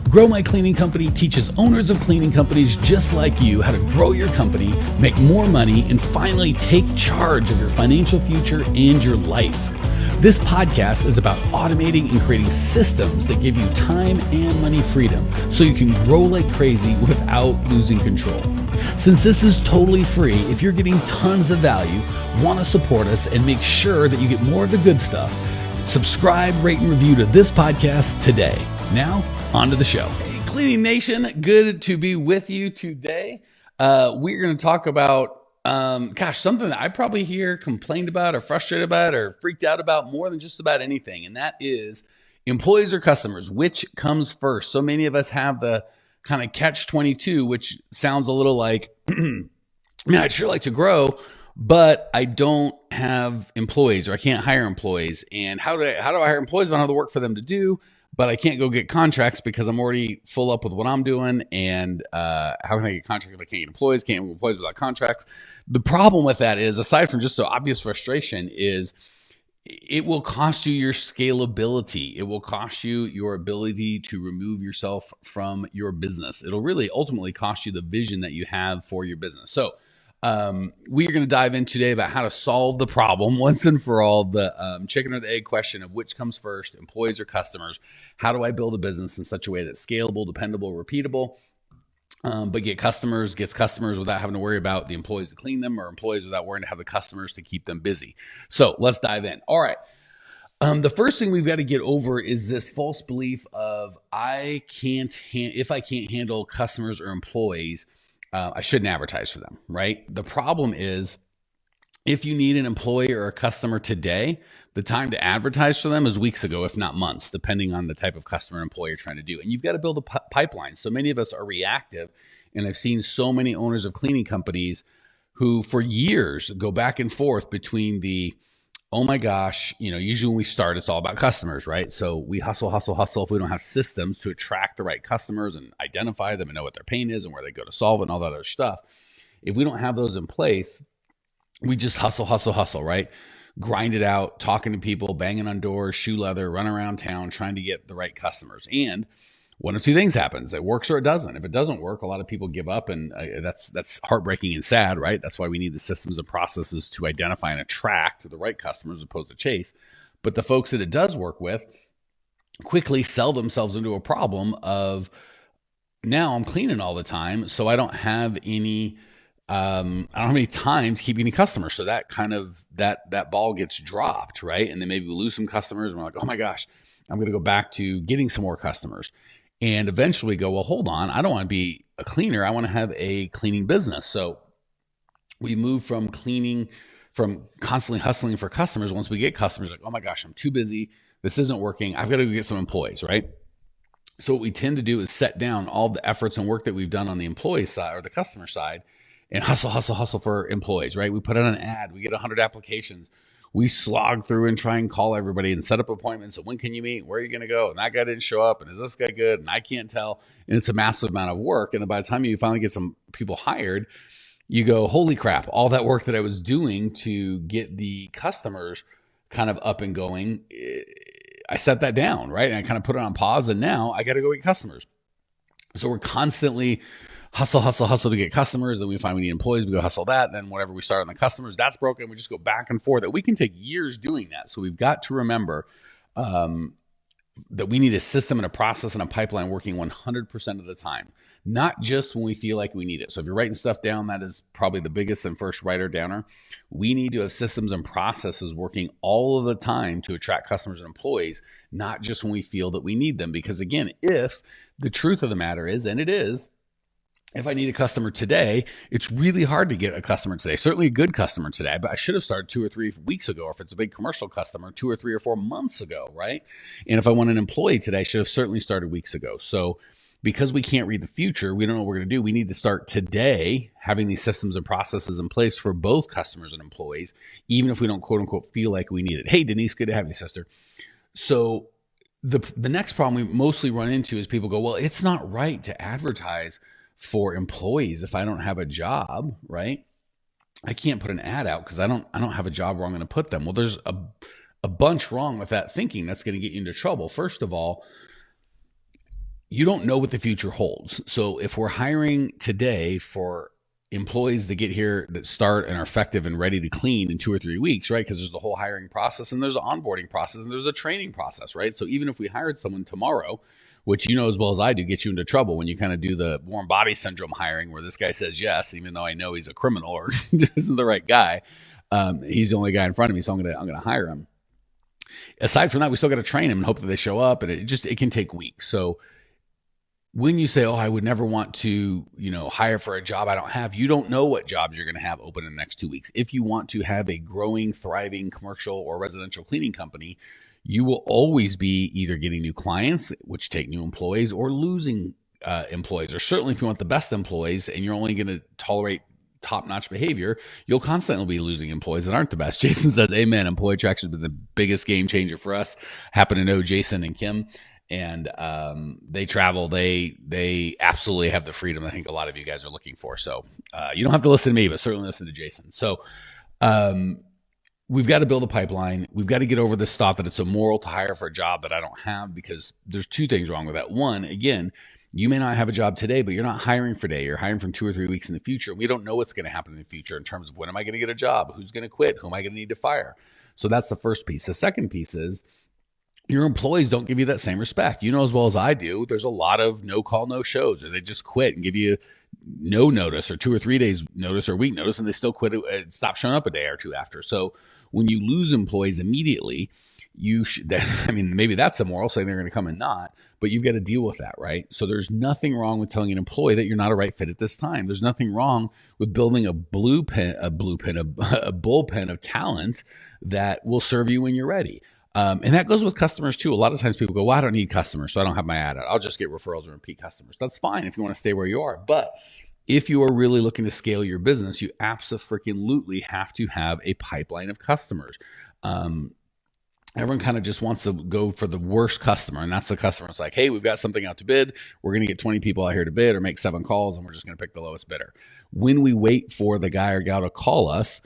Grow My Cleaning Company teaches owners of cleaning companies just like you how to grow your company, make more money, and finally take charge of your financial future and your life. This podcast is about automating and creating systems that give you time and money freedom so you can grow like crazy without losing control. Since this is totally free, if you're getting tons of value, want to support us, and make sure that you get more of the good stuff, subscribe, rate, and review to this podcast today. Now, on to the show. Hey, Cleaning Nation, good to be with you today. We're going to talk about, something that I probably hear complained about or frustrated about or freaked out about more than just about anything, and that is employees or customers. Which comes first? So many of us have the kind of catch-22, which sounds a little like, man, I'd sure like to grow, but I don't have employees or I can't hire employees. And how do I hire employees? I don't have the work for them to do, but I can't go get contracts because I'm already full up with what I'm doing. And how can I get contracts if I can't get employees? Can't get employees without contracts. The problem with that is, aside from just the obvious frustration, is it will cost you your scalability. It will cost you your ability to remove yourself from your business. It'll really ultimately cost you the vision that you have for your business. So we are going to dive in today about how to solve the problem once and for all, the chicken or the egg question of which comes first, employees or customers. How do I build a business in such a way that's scalable, dependable, repeatable, but gets customers without having to worry about the employees to clean them, or employees without worrying to have the customers to keep them busy. So let's dive in. All right. The first thing we've got to get over is this false belief of if I can't handle customers or employees, I shouldn't advertise for them, right? The problem is, if you need an employee or a customer today, the time to advertise for them is weeks ago, if not months, depending on the type of customer and employee you're trying to do. And you've got to build a pipeline. So many of us are reactive, and I've seen so many owners of cleaning companies who for years go back and forth between oh my gosh, usually when we start, it's all about customers, right? So we hustle. If we don't have systems to attract the right customers and identify them and know what their pain is and where they go to solve it and all that other stuff, if we don't have those in place, we just hustle, right? Grind it out, talking to people, banging on doors, shoe leather, run around town, trying to get the right customers. And one of two things happens. It works or it doesn't. If it doesn't work, a lot of people give up, and that's heartbreaking and sad, right? That's why we need the systems and processes to identify and attract the right customers as opposed to chase. But the folks that it does work with quickly sell themselves into a problem of, now I'm cleaning all the time, so I don't have any time to keep any customers. So that kind of that ball gets dropped, right? And then maybe we lose some customers, and we're like, oh my gosh, I'm going to go back to getting some more customers. And eventually go, well, hold on, I don't want to be a cleaner. I want to have a cleaning business. So we move from constantly hustling for customers. Once we get customers, like, oh my gosh, I'm too busy. This isn't working. I've got to go get some employees, right? So what we tend to do is set down all the efforts and work that we've done on the employee side or the customer side and hustle for employees, right? We put out an ad, we get 100 applications. We slog through and try and call everybody and set up appointments. So when can you meet? Where are you going to go? And that guy didn't show up. And is this guy good? And I can't tell. And it's a massive amount of work. And then by the time you finally get some people hired, you go, holy crap, all that work that I was doing to get the customers kind of up and going, I set that down, right? And I kind of put it on pause. And now I got to go get customers. So we're constantly hustle to get customers. Then we find we need employees. We go hustle that. And then whatever we start on the customers, that's broken. We just go back and forth. That we can take years doing that. So we've got to remember that we need a system and a process and a pipeline working 100% of the time, not just when we feel like we need it. So if you're writing stuff down, that is probably the biggest and first writer downer. We need to have systems and processes working all of the time to attract customers and employees, not just when we feel that we need them. Because again, if the truth of the matter is, and it is, if I need a customer today, it's really hard to get a customer today, certainly a good customer today, but I should have started 2 or 3 weeks ago. Or if it's a big commercial customer, 2 or 3 or 4 months ago, right? And if I want an employee today, I should have certainly started weeks ago. So because we can't read the future, we don't know what we're going to do. We need to start today having these systems and processes in place for both customers and employees, even if we don't quote unquote feel like we need it. Hey, Denise, good to have you, sister. So the next problem we mostly run into is people go, well, it's not right to advertise for employees if I don't have a job, right? I can't put an ad out because I don't have a job where I'm going to put them. Well, there's a bunch wrong with that thinking that's going to get you into trouble. First of all, you don't know what the future holds. So if we're hiring today for employees that get here that start and are effective and ready to clean in 2 or 3 weeks, right? Because there's the whole hiring process and there's the onboarding process and there's the training process, right? So even if we hired someone tomorrow, which you know as well as I do, gets you into trouble when you kind of do the warm body syndrome hiring where this guy says yes, even though I know he's a criminal or isn't the right guy. He's the only guy in front of me, so I'm gonna hire him. Aside from that, we still got to train him and hope that they show up, and it can take weeks. So when you say, oh, I would never want to, hire for a job I don't have, you don't know what jobs you're going to have open in the next 2 weeks. If you want to have a growing, thriving commercial or residential cleaning company, you will always be either getting new clients, which take new employees, or losing employees. Or certainly if you want the best employees and you're only going to tolerate top-notch behavior, you'll constantly be losing employees that aren't the best. Jason says, amen. Employee attraction has been the biggest game changer for us. Happen to know Jason and Kim. And they travel. They absolutely have the freedom I think a lot of you guys are looking for. So you don't have to listen to me, but certainly listen to Jason. So we've got to build a pipeline. We've got to get over this thought that it's immoral to hire for a job that I don't have, because there's two things wrong with that. One, again, you may not have a job today, but you're not hiring for today. You're hiring from 2 or 3 weeks in the future. We don't know what's going to happen in the future in terms of when am I going to get a job? Who's going to quit? Who am I going to need to fire? So that's the first piece. The second piece is, your employees don't give you that same respect. You know as well as I do, there's a lot of no call, no shows, or they just quit and give you no notice or 2 or 3 days notice or week notice, and they still quit and stop showing up a day or two after. So when you lose employees immediately, maybe that's immoral, saying they're going to come and not, but you've got to deal with that, right? So there's nothing wrong with telling an employee that you're not a right fit at this time. There's nothing wrong with building a bullpen of talent that will serve you when you're ready. And that goes with customers too. A lot of times people go, well, I don't need customers, so I don't have my ad out. I'll just get referrals and repeat customers. That's fine if you want to stay where you are. But if you are really looking to scale your business, you absolutely have to have a pipeline of customers. Everyone kind of just wants to go for the worst customer. And that's the customer. It's like, hey, we've got something out to bid. We're going to get 20 people out here to bid or make 7 calls, and we're just going to pick the lowest bidder. When we wait for the guy or gal to call us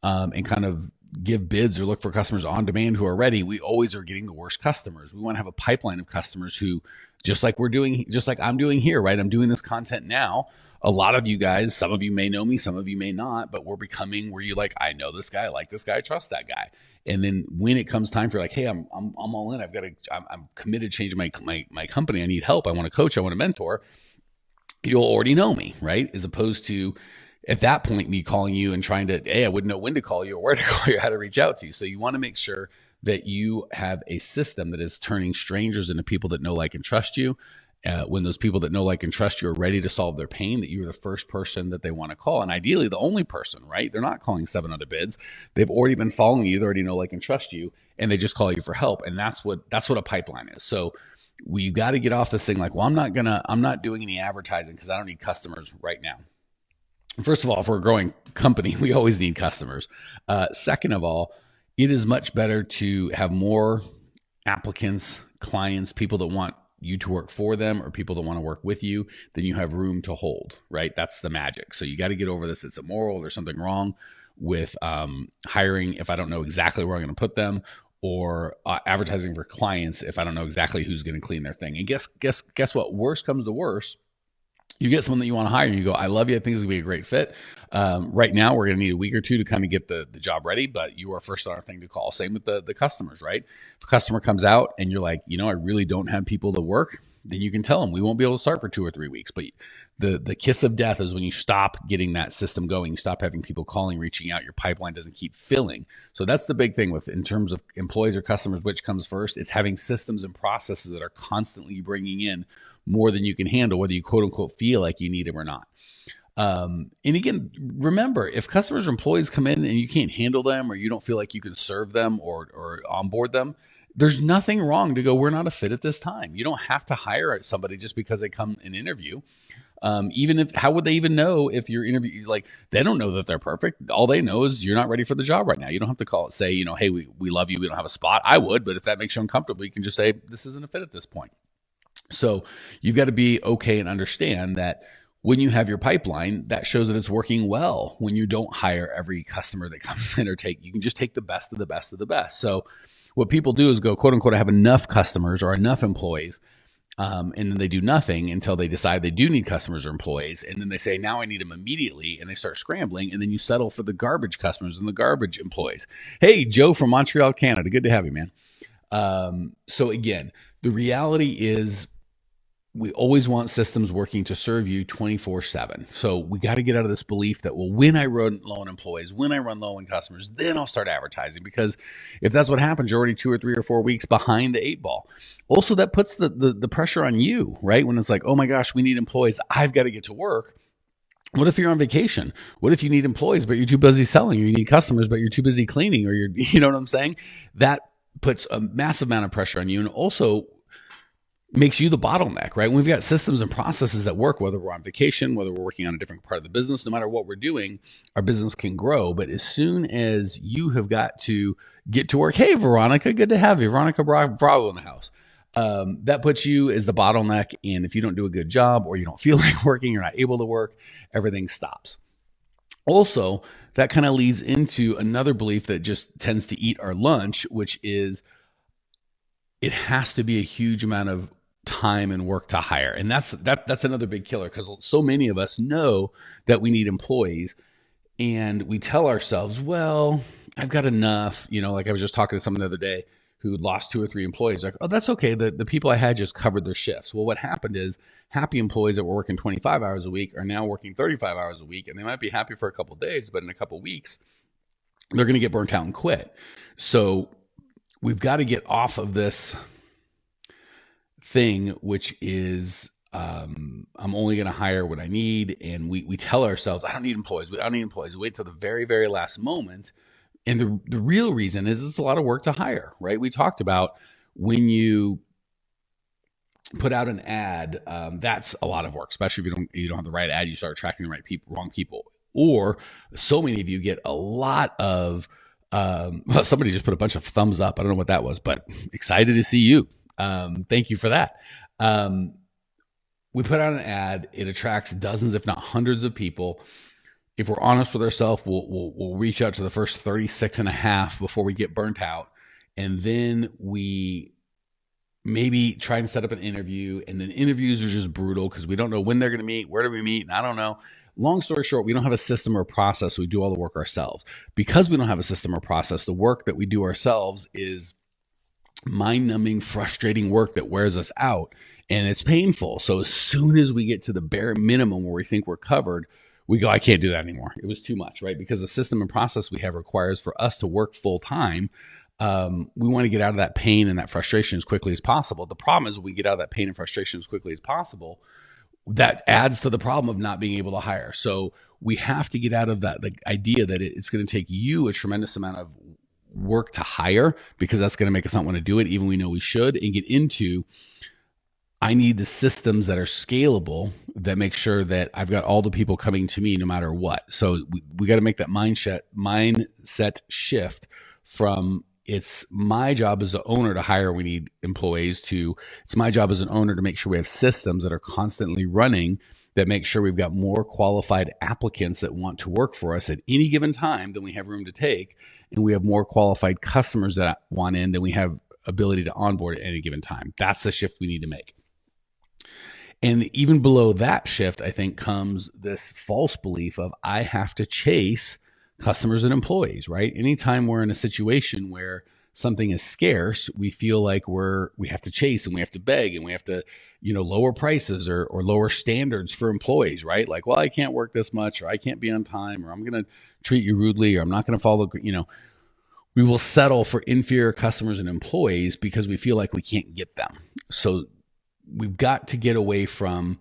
and kind of give bids or look for customers on demand who are ready, we always are getting the worst customers. We want to have a pipeline of customers who, just like I'm doing here, right? I'm doing this content now. A lot of you guys, some of you may know me, some of you may not, but we're becoming where you like, I know this guy, I like this guy, I trust that guy. And then when it comes time for like, hey, I'm all in. I'm committed to changing my company. I need help. I want to coach. I want to mentor. You'll already know me, right? As opposed to at that point, me calling you and trying to, hey, I wouldn't know when to call you or where to call you or how to reach out to you. So you want to make sure that you have a system that is turning strangers into people that know, like, and trust you. When those people that know, like, and trust you are ready to solve their pain, that you're the first person that they want to call. And ideally the only person, right? They're not calling 7 other bids. They've already been following you. They already know, like, and trust you, and they just call you for help. And that's what a pipeline is. So we got to get off this thing like, well, I'm not doing any advertising because I don't need customers right now. First of all, if we're a growing company, we always need customers. Second of all, it is much better to have more applicants, clients, people that want you to work for them or people that want to work with you than you have room to hold, right? That's the magic. So you got to get over this. It's immoral. There's something wrong with hiring if I don't know exactly where I'm going to put them, or advertising for clients if I don't know exactly who's going to clean their thing. And guess what? Worst comes to worst. You get someone that you want to hire and you go, I love you. I think it's going to be a great fit. Right now, we're going to need a week or two to kind of get the job ready, but you are first on our thing to call. Same with the customers, right? If a customer comes out and you're like, I really don't have people to work, then you can tell them we won't be able to start for 2 or 3 weeks. But the kiss of death is when you stop getting that system going, you stop having people calling, reaching out, your pipeline doesn't keep filling. So that's the big thing in terms of employees or customers, which comes first. It's having systems and processes that are constantly bringing in more than you can handle, whether you quote unquote feel like you need them or not. And again, remember, if customers or employees come in and you can't handle them, or you don't feel like you can serve them or onboard them, there's nothing wrong to go, we're not a fit at this time. You don't have to hire somebody just because they come and interview. How would they even know if your interview, like, they don't know that they're perfect. All they know is you're not ready for the job right now. You don't have to say, hey, we love you. We don't have a spot. I would, but if that makes you uncomfortable, you can just say, this isn't a fit at this point. So you've got to be okay and understand that when you have your pipeline, that shows that it's working well. When you don't hire every customer that comes in, you can just take the best of the best of the best. So what people do is go, quote unquote, I have enough customers or enough employees. And then they do nothing until they decide they do need customers or employees. And then they say, now I need them immediately. And they start scrambling. And then you settle for the garbage customers and the garbage employees. Hey, Joe from Montreal, Canada. Good to have you, man. So again, the reality is we always want systems working to serve you 24/7. So we got to get out of this belief that, well, when I run low on employees, when I run low on customers, then I'll start advertising. Because if that's what happens, you're already 2 or 3 or 4 weeks behind the 8 ball. Also, that puts the pressure on you, right? When it's like, oh my gosh, we need employees. I've got to get to work. What if you're on vacation? What if you need employees, but you're too busy selling, or you need customers, but you're too busy cleaning, or you know what I'm saying? That puts a massive amount of pressure on you. And also makes you the bottleneck, right? When we've got systems and processes that work, whether we're on vacation, whether we're working on a different part of the business, no matter what we're doing, our business can grow. But as soon as you have got to get to work, hey, Veronica, good to have you. Veronica Bravo in the house. That puts you as the bottleneck. And if you don't do a good job, or you don't feel like working, you're not able to work, everything stops. Also, that kind of leads into another belief that just tends to eat our lunch, which is it has to be a huge amount of time and work to hire. And that's another big killer, because so many of us know that we need employees, and we tell ourselves, well, I've got enough. Like I was just talking to someone the other day who lost 2 or 3 employees. Like, oh, that's okay. The people I had just covered their shifts. Well, what happened is happy employees that were working 25 hours a week are now working 35 hours a week, and they might be happy for a couple of days, but in a couple of weeks, they're going to get burnt out and quit. So we've got to get off of this thing, which is I'm only going to hire what I need. And we tell ourselves, I don't need employees. We wait till the very, very last moment. And the real reason is it's a lot of work to hire, right? We talked about when you put out an ad, that's a lot of work, especially if you don't have the right ad, you start attracting the right people, wrong people. Or so many of you get a lot of, well, somebody just put a bunch of thumbs up. I don't know what that was, but excited to see you. Thank you for that. We put out an ad. It attracts dozens, if not hundreds of people. If we're honest with ourselves, we'll reach out to the first 36 and a half before we get burnt out. And then we maybe try and set up an interview. And then interviews are just brutal because we don't know when they're going to meet, where do we meet, and I don't know. Long story short, we don't have a system or process. So we do all the work ourselves. Because we don't have a system or process, the work that we do ourselves is mind-numbing, frustrating work that wears us out, and it's painful. So as soon as we get to the bare minimum where we think we're covered, we go, I can't do that anymore. It was too much, right? Because the system and process we have requires for us to work full time. We want to get out of that pain and that frustration as quickly as possible. The problem is, when we get out of that pain and frustration as quickly as possible, that adds to the problem of not being able to hire. So we have to get out of that, the idea that it's going to take you a tremendous amount of work to hire, because that's going to make us not want to do it, even we know we should, and get into, I need the systems that are scalable, that make sure that I've got all the people coming to me no matter what. So we got to make that mindset shift from, it's my job as the owner to hire, we need employees, to it's my job as an owner to make sure we have systems that are constantly running, that make sure we've got more qualified applicants that want to work for us at any given time than we have room to take. And we have more qualified customers that want in than we have ability to onboard at any given time. That's the shift we need to make. And even below that shift, I think, comes this false belief of, I have to chase customers and employees, right? Anytime we're in a situation where something is scarce, we feel like we have to chase, and we have to beg, and we have to, lower prices or lower standards for employees, right? Like, well, I can't work this much, or I can't be on time, or I'm going to treat you rudely, or I'm not going to follow, we will settle for inferior customers and employees because we feel like we can't get them. So we've got to get away from,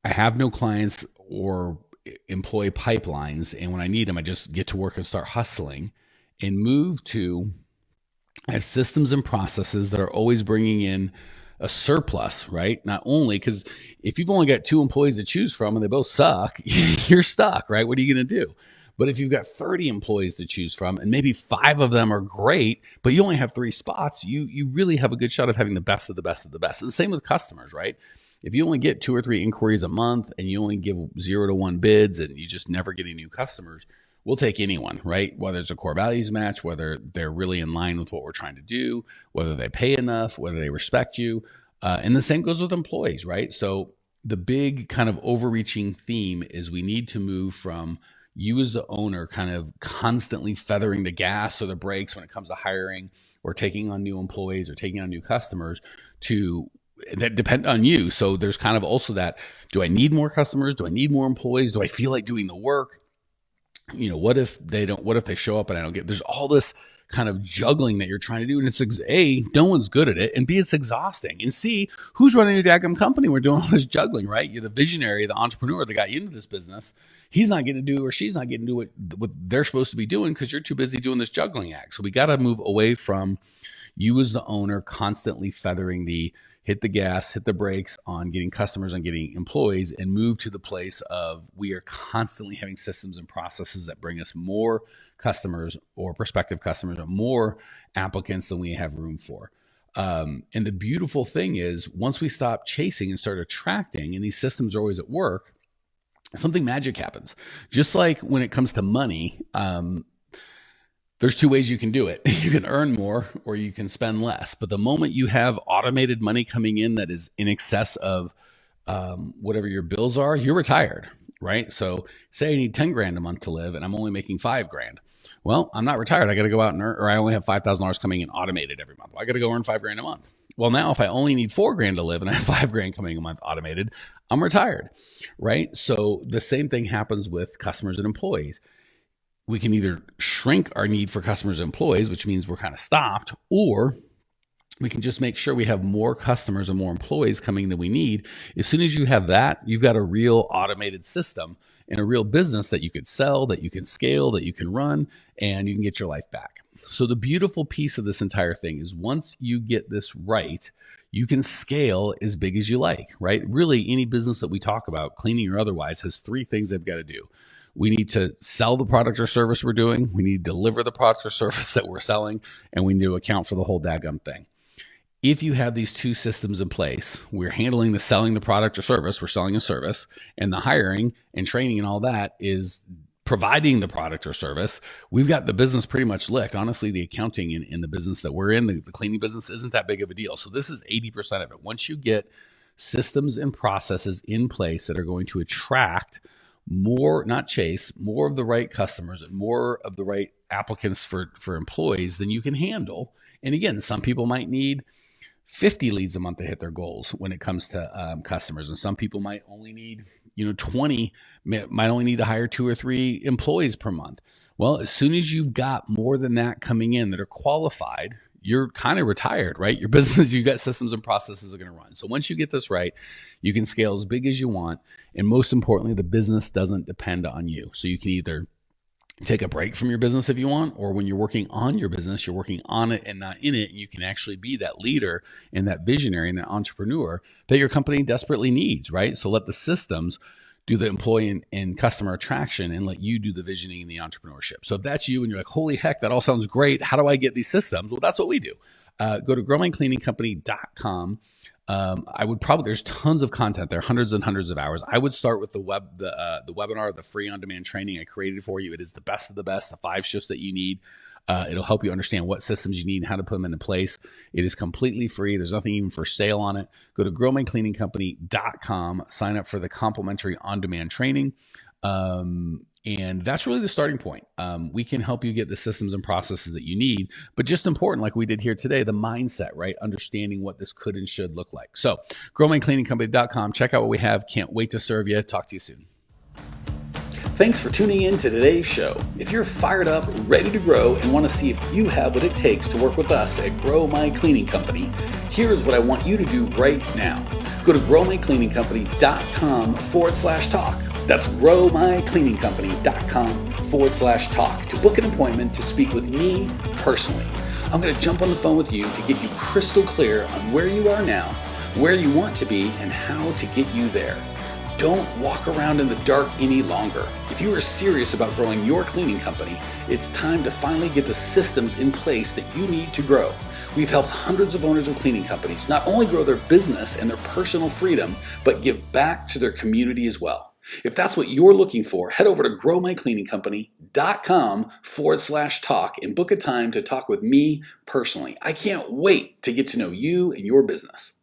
I have no clients or employee pipelines, and when I need them, I just get to work and start hustling, and move to, I have systems and processes that are always bringing in a surplus, right? Not only because if you've only got 2 employees to choose from and they both suck, you're stuck, right? What are you going to do? But if you've got 30 employees to choose from, and maybe 5 of them are great, but you only have 3 spots, you really have a good shot of having the best of the best of the best. And the same with customers, right? If you only get 2 or 3 inquiries a month, and you only give 0 to 1 bids, and you just never get any new customers, we'll take anyone, right? Whether it's a core values match, whether they're really in line with what we're trying to do, whether they pay enough, whether they respect you. And the same goes with employees, right? So the big kind of overreaching theme is we need to move from you as the owner kind of constantly feathering the gas or the brakes when it comes to hiring or taking on new employees or taking on new customers to that depend on you. So there's kind of also that, do I need more customers? Do I need more employees? Do I feel like doing the work? What if they show up and I don't there's all this kind of juggling that you're trying to do. And it's A, no one's good at it. And B, it's exhausting. And C, who's running your daggum company? We're doing all this juggling, right? You're the visionary, the entrepreneur that got you into this business. He's not getting to do, or she's not getting to do what they're supposed to be doing because you're too busy doing this juggling act. So we got to move away from you as the owner constantly feathering the hit the gas, hit the brakes on getting customers, on getting employees, and move to the place of we are constantly having systems and processes that bring us more customers or prospective customers or more applicants than we have room for. And the beautiful thing is once we stop chasing and start attracting, and these systems are always at work, something magic happens. Just like when it comes to money, there's two ways you can do it. You can earn more or you can spend less. But the moment you have automated money coming in that is in excess of whatever your bills are, you're retired, right? So say I need 10 grand a month to live and I'm only making 5 grand. Well, I'm not retired. I got to go out and earn, or I only have $5,000 coming in automated every month. Well, I got to go earn 5 grand a month. Well, now if I only need 4 grand to live and I have 5 grand coming a month automated, I'm retired, right? So the same thing happens with customers and employees. We can either shrink our need for customers and employees, which means we're kind of stopped, or we can just make sure we have more customers and more employees coming than we need. As soon as you have that, you've got a real automated system and a real business that you could sell, that you can scale, that you can run, and you can get your life back. So the beautiful piece of this entire thing is once you get this right, you can scale as big as you like, right? Really, any business that we talk about, cleaning or otherwise, has 3 things they've got to do. We need to sell the product or service we're doing. We need to deliver the product or service that we're selling, and we need to account for the whole daggum thing. If you have these 2 systems in place, we're handling the selling the product or service, we're selling a service, and the hiring and training and all that is providing the product or service, we've got the business pretty much licked. Honestly, the accounting in the business that we're in, the cleaning business, isn't that big of a deal. So this is 80% of it. Once you get systems and processes in place that are going to attract more, not chase, more of the right customers and more of the right applicants for employees than you can handle. And again, some people might need 50 leads a month to hit their goals when it comes to customers. And some people might only need, 20, might only need to hire 2 or 3 employees per month. Well, as soon as you've got more than that coming in that are qualified, you're kind of retired, right? Your business, you've got systems and processes are going to run. So once you get this right, you can scale as big as you want. And most importantly, the business doesn't depend on you. So you can either take a break from your business if you want, or when you're working on your business, you're working on it and not in it. And you can actually be that leader and that visionary and that entrepreneur that your company desperately needs, right? So let the systems do the employee and customer attraction and let you do the visioning and the entrepreneurship. So if that's you and you're like, holy heck, that all sounds great. How do I get these systems? Well, that's what we do. Go to growmycleaningcompany.com. There's tons of content there, hundreds and hundreds of hours. I would start with the webinar, the free on-demand training I created for you. It is the best of the best, the 5 shifts that you need. It'll help you understand what systems you need and how to put them into place. It is completely free. There's nothing even for sale on it. Go to growmycleaningcompany.com, sign up for the complimentary on-demand training. And that's really the starting point. We can help you get the systems and processes that you need, but just important, like we did here today, the mindset, right? Understanding what this could and should look like. So growmycleaningcompany.com, check out what we have. Can't wait to serve you. Talk to you soon. Thanks for tuning in to today's show. If you're fired up, ready to grow, and want to see if you have what it takes to work with us at Grow My Cleaning Company, here's what I want you to do right now. Go to growmycleaningcompany.com/talk. That's growmycleaningcompany.com/talk to book an appointment to speak with me personally. I'm going to jump on the phone with you to get you crystal clear on where you are now, where you want to be, and how to get you there. Don't walk around in the dark any longer. If you are serious about growing your cleaning company, it's time to finally get the systems in place that you need to grow. We've helped hundreds of owners of cleaning companies not only grow their business and their personal freedom, but give back to their community as well. If that's what you're looking for, head over to growmycleaningcompany.com/talk and book a time to talk with me personally. I can't wait to get to know you and your business.